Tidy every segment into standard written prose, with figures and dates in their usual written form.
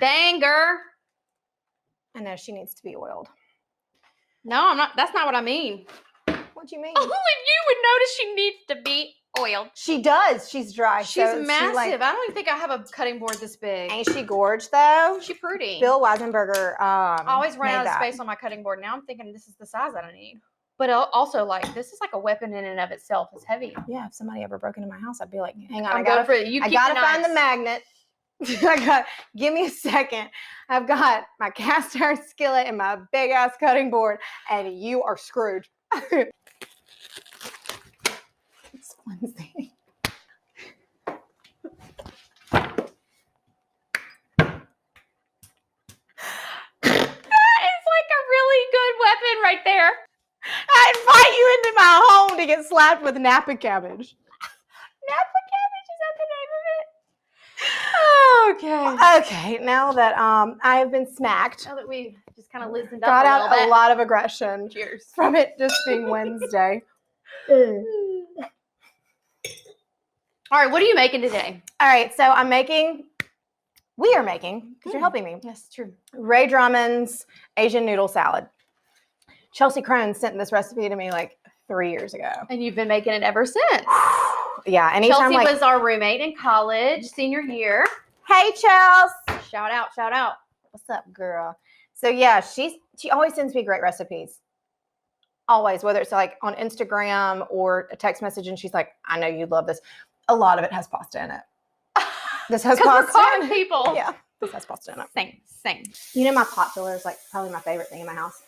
banger. I know she needs to be oiled. No, I'm not. That's not what I mean. What do you mean? Only you would notice she needs to be oiled. She does. She's dry. She's so massive. I don't even think I have a cutting board this big. Ain't she gorge though? She pretty. Bill Weisenberger. I always run out of space on my cutting board. Now I'm thinking this is the size that I need. But also, like, this is like a weapon in and of itself. It's heavy. Yeah, if somebody ever broke into my house, I'd be like, hang on, I gotta find the magnet. Give me a second. I've got my cast iron skillet and my big ass cutting board, and you are screwed. It's flimsy. That is like a really good weapon right there. I invite you into my home to get slapped with Napa cabbage. Napa cabbage, is that the name of it? Okay. Okay, now that I have been smacked. Now that we just kind of loosened up got a out little bit. a lot of aggression. Cheers. From it just being Wednesday. All right, what are you making today? All right, so we are making, because you're helping me. Yes, true. Ray Drummond's Asian noodle salad. Chelsea Crone sent this recipe to me like 3 years ago. And you've been making it ever since. Yeah, anytime Chelsea was our roommate in college, senior year. Hey, Chelsea. Shout out, shout out. What's up, girl? So yeah, she always sends me great recipes. Always, whether it's like on Instagram or a text message, and she's like, I know you'd love this. A lot of it has pasta in it. This has pasta we're in it. People. Yeah, this has pasta in it. Same. You know, my pot filler is like probably my favorite thing in my house.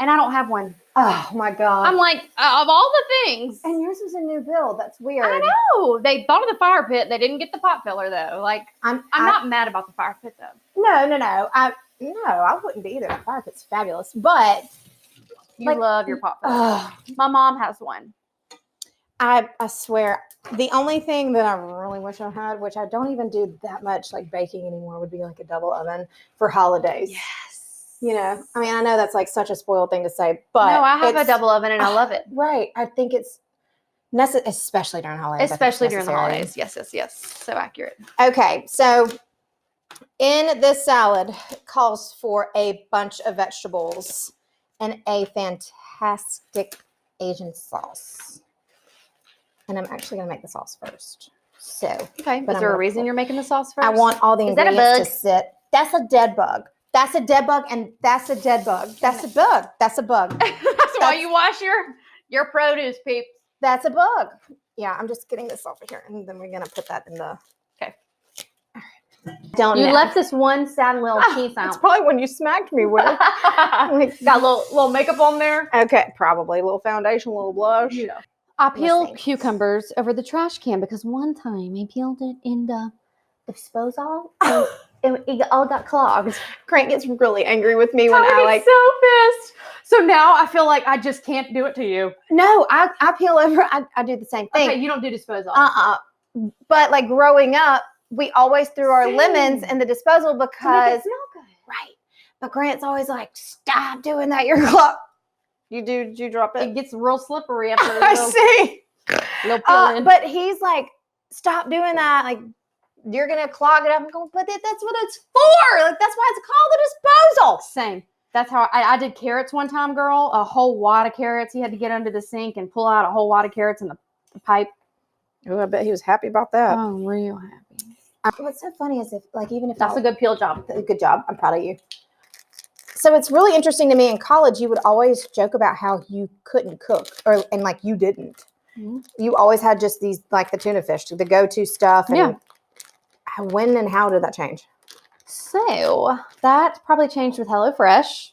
And I don't have one. Oh my God. I'm like, of all the things. And yours was a new build. That's weird. I know. They thought of the fire pit. They didn't get the pot filler though. Like, I'm not mad about the fire pit though. No. I wouldn't be either. The fire pit's fabulous. But you love your pot filler. My mom has one. I swear, the only thing that I really wish I had, which I don't even do that much like baking anymore, would be like a double oven for holidays. Yes. You know, I mean, I know that's like such a spoiled thing to say, but no, I have a double oven and I love it. Right. I think it's necessary, especially during holidays. Especially during the holidays. Yes. So accurate. Okay. So in this salad, it calls for a bunch of vegetables and a fantastic Asian sauce. And I'm actually going to make the sauce first. So, okay. Is there a reason you're making the sauce first? I want all the ingredients to sit. That's a dead bug. That's a dead bug, and that's a dead bug. That's a bug. That's a bug. That's why you wash your produce, peeps. That's a bug. Yeah, I'm just getting this off of here, and then we're going to put that in the... Okay. All right. You left this one sad little piece out. It's probably when you smacked me with it. Got a little makeup on there? Okay, probably. A little foundation, a little blush. Yeah. I peeled cucumbers over the trash can because one time I peeled it in the disposal and it all got clogged. Grant gets really angry with me when I like... so pissed. So now I feel like I just can't do it to you. No, I peel over. I do the same thing. Okay, you don't do disposal. But like growing up, we always threw our lemons in the disposal because... To make it smell good. Right. But Grant's always like, stop doing that. You're clogged. Did you drop it? It gets real slippery after a I see. little peeling. But he's like, stop doing that. Like, you're going to clog it up. I'm going, but that's what it's for. Like, that's why it's called a disposal. Same. That's how I did carrots one time, girl. A whole wad of carrots. He had to get under the sink and pull out a whole wad of carrots in the pipe. Oh, I bet he was happy about that. Oh, real happy. What's so funny is even if that's a good peel job. Good job. I'm proud of you. So it's really interesting to me in college, you would always joke about how you couldn't cook and like you didn't. Mm-hmm. You always had just these, like the tuna fish, the go-to stuff. And yeah. When and how did that change? So that probably changed with HelloFresh.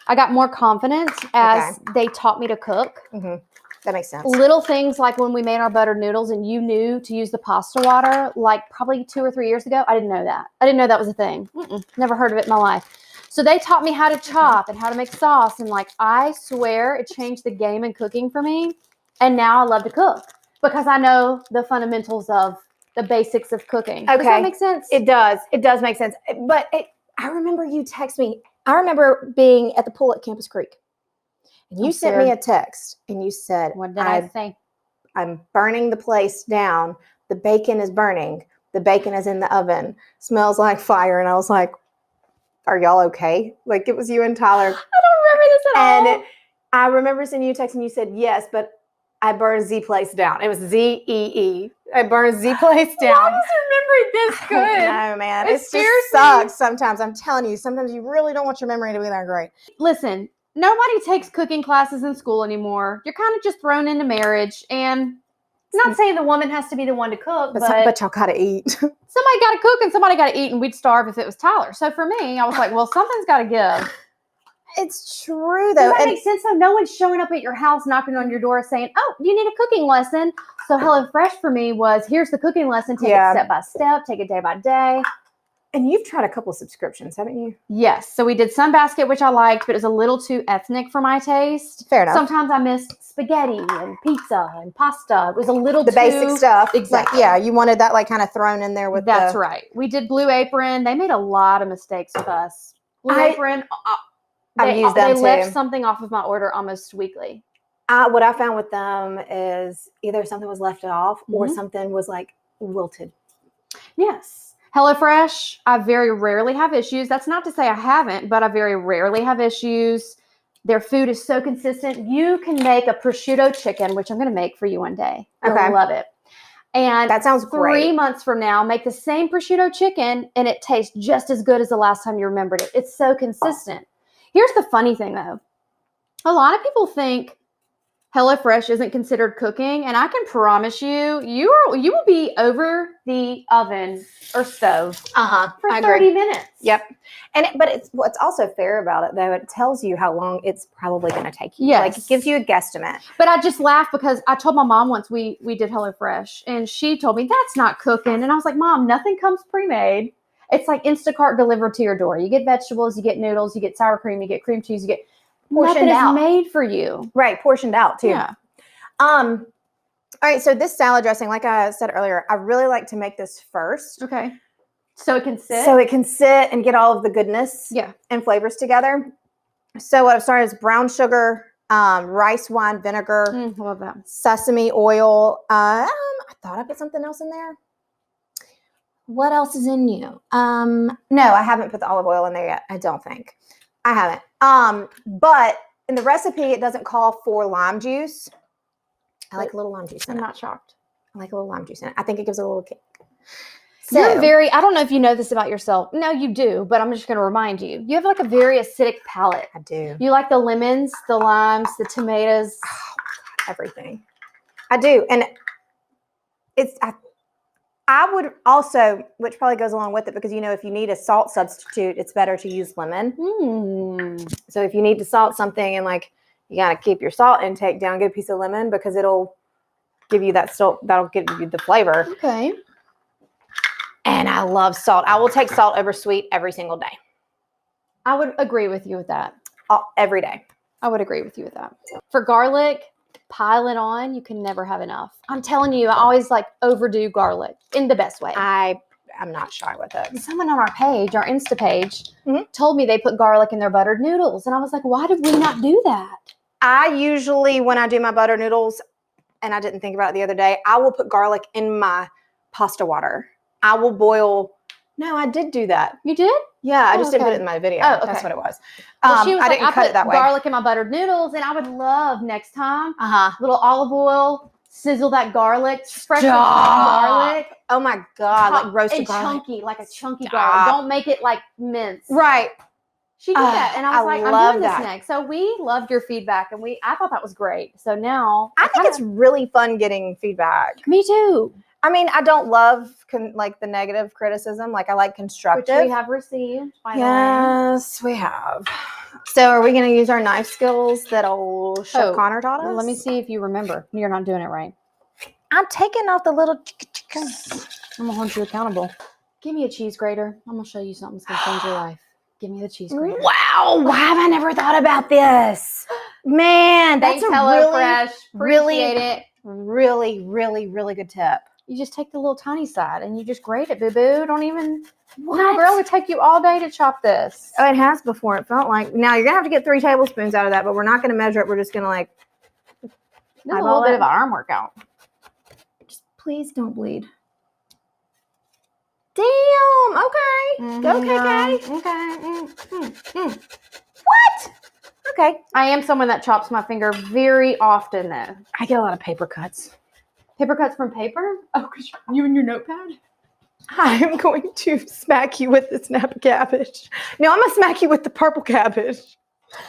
I got more confidence as they taught me to cook. Mm-hmm. That makes sense. Little things like when we made our buttered noodles and you knew to use the pasta water, like probably 2 or 3 years ago. I didn't know that. I didn't know that was a thing. Never heard of it in my life. So they taught me how to chop and how to make sauce. And like, I swear it changed the game in cooking for me. And now I love to cook because I know the fundamentals of the basics of cooking. Okay. Does that make sense? It does. It does make sense. But I remember you text me. I remember being at the pool at Campus Creek. And you sent me a text and you said, what did I say? I'm burning the place down. The bacon is burning. The bacon is in the oven. Smells like fire. And I was like, are y'all okay? Like it was you and Tyler. I don't remember this at all. I remember sending you a text and you said, yes, but I burned Z Place down. It was Z-E-E. I burned Z Place down. Why does remembering this good? No, man. It It just seriously sucks sometimes. I'm telling you, sometimes you really don't want your memory to be that great. Listen, nobody takes cooking classes in school anymore. You're kind of just thrown into marriage. And not saying the woman has to be the one to cook, but y'all gotta eat. somebody got to cook and somebody got to eat, and we'd starve if it was Tyler. So for me, I was like, well, something's got to give. It's true, though. Does that make sense? So no one's showing up at your house knocking on your door saying, oh, you need a cooking lesson. So HelloFresh for me was, here's the cooking lesson. Take it step by step. Take it day by day. And you've tried a couple subscriptions, haven't you? Yes. So we did Sunbasket, which I liked, but it was a little too ethnic for my taste. Fair enough. Sometimes I missed spaghetti and pizza and pasta. It was a little the basic stuff. Exactly. Like, you wanted that like kind of thrown in there with That's right. We did Blue Apron. They made a lot of mistakes with us. Blue Apron, I've used them they too. left something off of my order almost weekly. What I found with them is either something was left off or something was like wilted. Yes. HelloFresh, I very rarely have issues. That's not to say I haven't, but I very rarely have issues. Their food is so consistent. You can make a prosciutto chicken, which I'm going to make for you one day. I love it. And that sounds great. 3 months from now, make the same prosciutto chicken and it tastes just as good as the last time you remembered it. It's so consistent. Here's the funny thing though. A lot of people think HelloFresh isn't considered cooking, and I can promise you, you will be over the oven or stove for 30 minutes. Yep. But it's what's also fair about it though, it tells you how long it's probably going to take you. Yes. Like it gives you a guesstimate. But I just laugh because I told my mom once we did HelloFresh, and she told me that's not cooking, and I was like, Mom, nothing comes pre-made. It's like Instacart delivered to your door. You get vegetables, you get noodles, you get sour cream, you get cream cheese, you get portioned out. Nothing is made for you. Right, portioned out too. Yeah. All right, so this salad dressing, like I said earlier, I really like to make this first. Okay. So it can sit? So it can sit and get all of the goodness and flavors together. So what I've started is brown sugar, rice wine vinegar, love that. sesame oil. I thought I put something else in there. What else is in you? No, I haven't put the olive oil in there yet. I don't think. I haven't. But in the recipe, it doesn't call for lime juice. I like a little lime juice in it. I'm not shocked. I like a little lime juice in it. I think it gives it a little kick. So, I don't know if you know this about yourself. No, you do, but I'm just going to remind you. You have like a very acidic palate. I do. You like the lemons, the limes, the tomatoes. Oh, God, everything. I do. And I would also, which probably goes along with it, because, if you need a salt substitute, it's better to use lemon. So if you need to salt something and you got to keep your salt intake down, get a piece of lemon because it'll give you that'll give you the flavor. Okay. And I love salt. I will take salt over sweet every single day. I would agree with you with that. Every day. I would agree with you with that. For garlic, pile it on. You can never have enough. I'm telling you, I always overdo garlic in the best way. I'm not shy with it. Someone on our page, our Insta page, told me they put garlic in their buttered noodles. And I was like, why did we not do that? I usually, when I do my butter noodles, and I didn't think about it the other day, I will put garlic in my pasta water. I will boil. No, I did do that. You did? Yeah, I just didn't put it in my video. Oh, okay. That's what it was. Well, she was I didn't cut it that way. Garlic in my buttered noodles, and I would love next time. Little olive oil, sizzle that garlic, fresh garlic. Oh my God, like roasted and garlic. Chunky, like a chunky garlic. Don't make it minced. Right. She did that, and I was like, love I'm doing this next. So we loved your feedback, and I thought that was great. So now I think it's really fun getting feedback. Me too. I mean, I don't love the negative criticism. I like constructive. Which we have received. Yes, we have. So are we going to use our knife skills that old Chef Connor taught us? Well, let me see if you remember. You're not doing it right. I'm taking off the little I'm going to hold you accountable. Give me a cheese grater. I'm going to show you something that's going to change your life. Give me the cheese grater. Wow. Why have I never thought about this? Man, that's HelloFresh. Appreciate it. Really, really, really good tip. You just take the little tiny side and you just grate it, boo-boo. Don't even... What? Girl, it would take you all day to chop this. Oh, it has before. It felt like... Now, you're going to have to get 3 tablespoons out of that, but we're not going to measure it. We're just going to This is a little bit of an arm workout. Just please don't bleed. Damn. Okay. Okay. Okay. What? Okay. I am someone that chops my finger very often, though. I get a lot of paper cuts. Paper cuts from paper? Oh, because you and your notepad? I'm going to smack you with the snap cabbage. No, I'm going to smack you with the purple cabbage.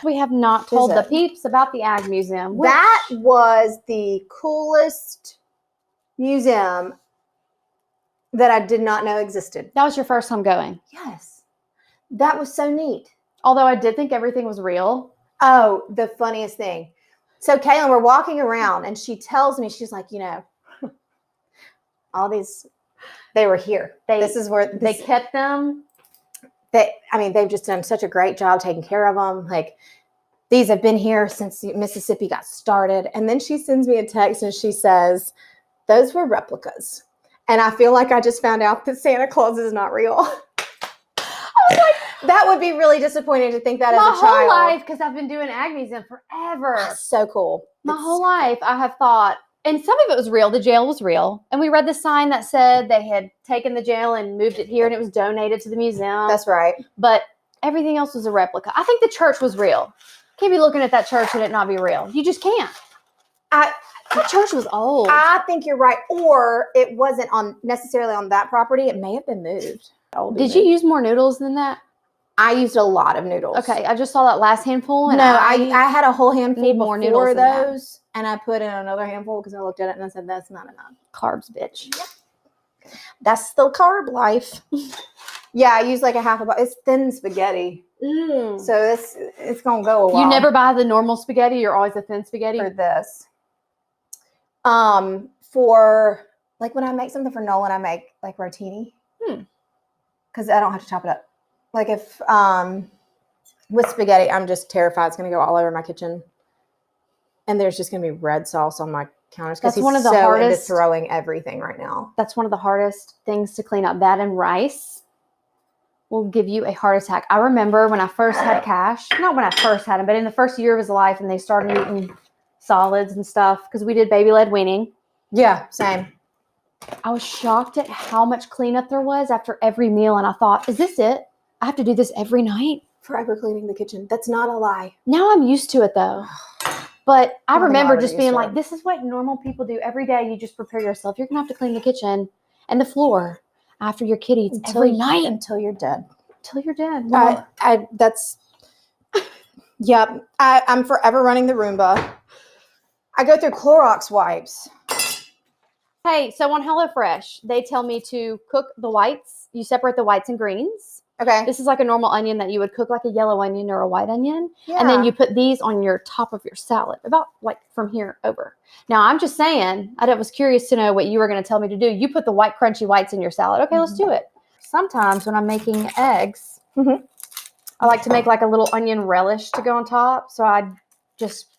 We have not told the peeps about the Ag Museum. That was the coolest museum that I did not know existed. That was your first time going. Yes. That was so neat. Although I did think everything was real. Oh, the funniest thing. So, Kaylin, we're walking around and she tells me, she's like, all these, they were here. This is where they kept them. They've just done such a great job taking care of them. Like, these have been here since Mississippi got started. And then she sends me a text and she says, those were replicas. And I feel like I just found out that Santa Claus is not real. I was like, that would be really disappointing to think that as a child. My whole life, because I've been doing Ag Museum forever. That's so cool. My whole life, I have thought, and some of it was real. The jail was real. And we read the sign that said they had taken the jail and moved it here and it was donated to the museum. That's right. But everything else was a replica. I think the church was real. Can't be looking at that church and it not be real. You just can't. The church was old. I think you're right. Or it wasn't necessarily on that property. It may have been moved. Did you use more noodles than that? I used a lot of noodles. Okay, I just saw that last handful. And I had a whole handful need more before noodles than those, and I put in another handful because I looked at it and I said, that's not enough. Carbs, bitch. Yep. That's the carb life. Yeah, I use like a half a box. It's thin spaghetti. So it's going to go a while. You never buy the normal spaghetti? You're always the thin spaghetti? For this. For, like, when I make something for Nolan, I make, like, rotini. Because I don't have to chop it up. Like, if, with spaghetti, I'm just terrified it's going to go all over my kitchen. And there's just going to be red sauce on my counters. Because he's so into throwing everything right now. That's one of the hardest things to clean up. That and rice will give you a heart attack. I remember when I first had Cash, not when I first had him, but in the first year of his life, and they started eating solids and stuff, because we did baby-led weaning. Yeah, same. I was shocked at how much cleanup there was after every meal, and I thought, is this it? I have to do this every night? Forever cleaning the kitchen. That's not a lie. Now I'm used to it, though. But I remember just being like, this is what normal people do every day. You just prepare yourself. You're going to have to clean the kitchen and the floor after your kid eats every night. Until you're dead. Until you're dead. Well, Yep. I'm forever running the Roomba. I go through Clorox wipes. Hey, so on HelloFresh, they tell me to cook the whites. You separate the whites and greens. Okay. This is like a normal onion that you would cook like a yellow onion or a white onion. Yeah. And then you put these on your top of your salad, about like from here over. Now, I'm just saying, I was curious to know what you were going to tell me to do. You put the white crunchy whites in your salad. Okay, let's do it. Sometimes when I'm making eggs, I like to make like a little onion relish to go on top. So I just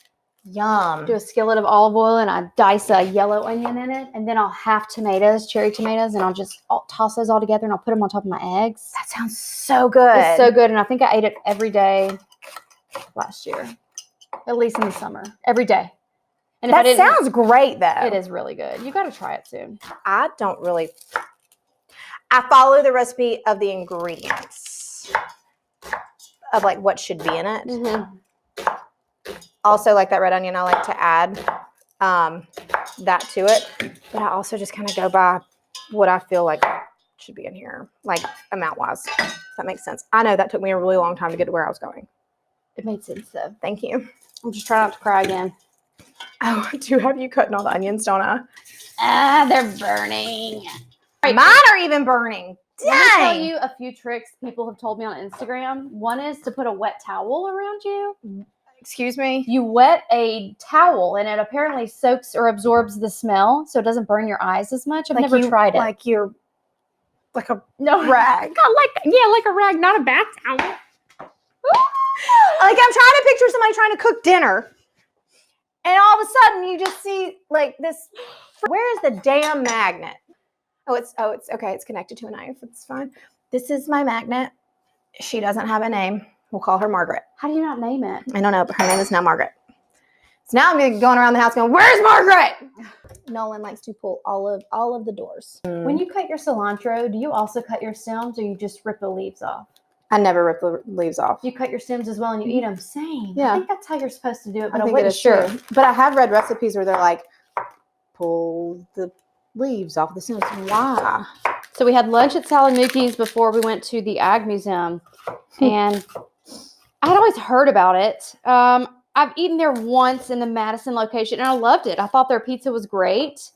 do a skillet of olive oil and I dice a yellow onion in it. And then I'll have tomatoes, cherry tomatoes, and I'll toss those all together and I'll put them on top of my eggs. That sounds so good. It's so good. And I think I ate it every day last year, at least in the summer, every day. And if that sounds great, though. It is really good. You got to try it soon. I follow the recipe of the ingredients of like what should be in it. Also, like that red onion, I like to add that to it. But I also just kind of go by what I feel like should be in here, like amount-wise. If that makes sense. I know that took me a really long time to get to where I was going. It made sense, though. Thank you. I'm just trying not to cry again. Oh, I do have you cutting all the onions, don't I? They're burning. Mine are even burning. Dang. Let me tell you a few tricks people have told me on Instagram. One is to put a wet towel around you. Excuse me? You wet a towel and it apparently soaks or absorbs the smell so it doesn't burn your eyes as much. I've never tried it. Like you're like a rag. Like a rag, not a bath towel. Like I'm trying to picture somebody trying to cook dinner. And all of a sudden you just see like this. Where is the damn magnet? Oh, it's okay. It's connected to a knife. It's fine. This is my magnet. She doesn't have a name. We'll call her Margaret. How do you not name it? I don't know, but her name is now Margaret. So now I'm going around the house going, "Where's Margaret?" Nolan likes to pull all of the doors. When you cut your cilantro, do you also cut your stems or you just rip the leaves off? I never rip the leaves off. You cut your stems as well and you eat them. Same. Yeah. I think that's how you're supposed to do it, but I think it wasn't is sure. too. But I have read recipes where they're like, pull the leaves off the stems. Why? So we had lunch at Salamukis before we went to the Ag Museum, and I had always heard about it. I've eaten there once in the Madison location, and I loved it. I thought their pizza was great.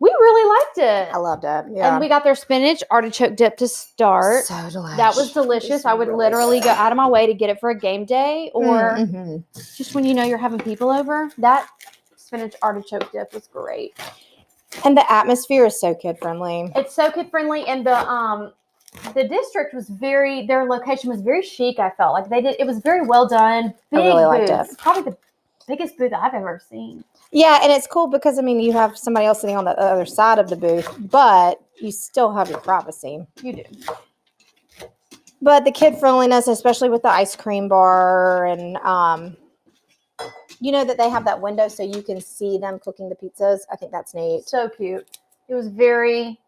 We really liked it. I loved it. Yeah. And we got their spinach artichoke dip to start. So delicious. That was delicious. I would really literally good. go out of my way to get it for a game day or Mm-hmm. just when you know you're having people over. That spinach artichoke dip was great. And the atmosphere is so kid friendly. It's so kid friendly, and the district was their location was very chic. I felt like it was very well done. Big I really liked booths. it. Probably the biggest booth I've ever seen. Yeah, and it's cool because I mean you have somebody else sitting on the other side of the booth, but you still have your privacy. You do. But the kid friendliness, especially with the ice cream bar, and you know that they have that window so you can see them cooking the pizzas. I think that's neat. So cute. It was very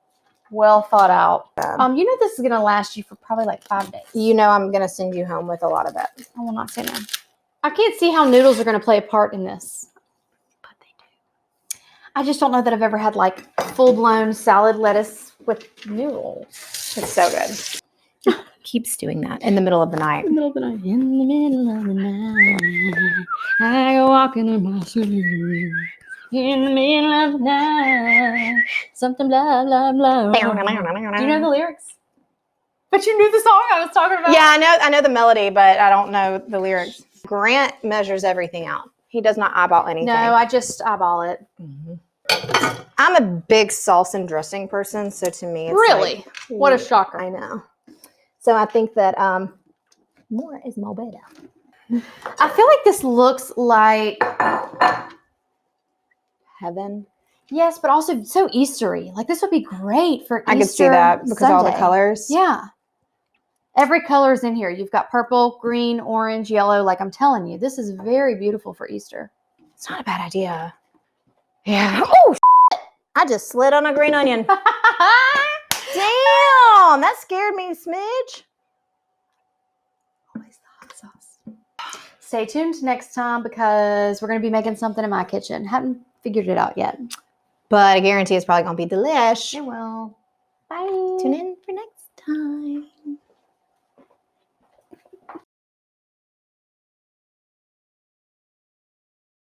well thought out. You know this is gonna last you for probably like 5 days. You know I'm gonna send you home with a lot of it. I will not say no. I can't see how noodles are gonna play a part in this, but they do. I just don't know that I've ever had like full-blown salad lettuce with noodles. It's so good. Keeps doing that in the middle of the night. In the middle of the night. In the middle of the night, I go walking in my sleep. In the middle of the night, something blah blah blah. Do you know the lyrics? But you knew the song I was talking about. Yeah, I know the melody, but I don't know the lyrics. Grant measures everything out. He does not eyeball anything. No, I just eyeball it. Mm-hmm. I'm a big sauce and dressing person, so to me, it's Really? like, What a shocker. I know. So I think that more is more better. I feel like this looks like Heaven. yes, but also so Eastery. Like this would be great for Easter. I could see that because all the Sunday. colors. Yeah. Every color is in here. You've got purple, green, orange, yellow. Like I'm telling you, this is very beautiful for Easter. It's not a bad idea. Yeah. Oh, shit. I just slid on a green onion. Damn, that scared me, smidge. Always the hot sauce. Stay tuned next time because we're going to be making something in my kitchen. Haven't figured it out yet. But I guarantee it's probably going to be delish. It will. Bye. Tune in for next time.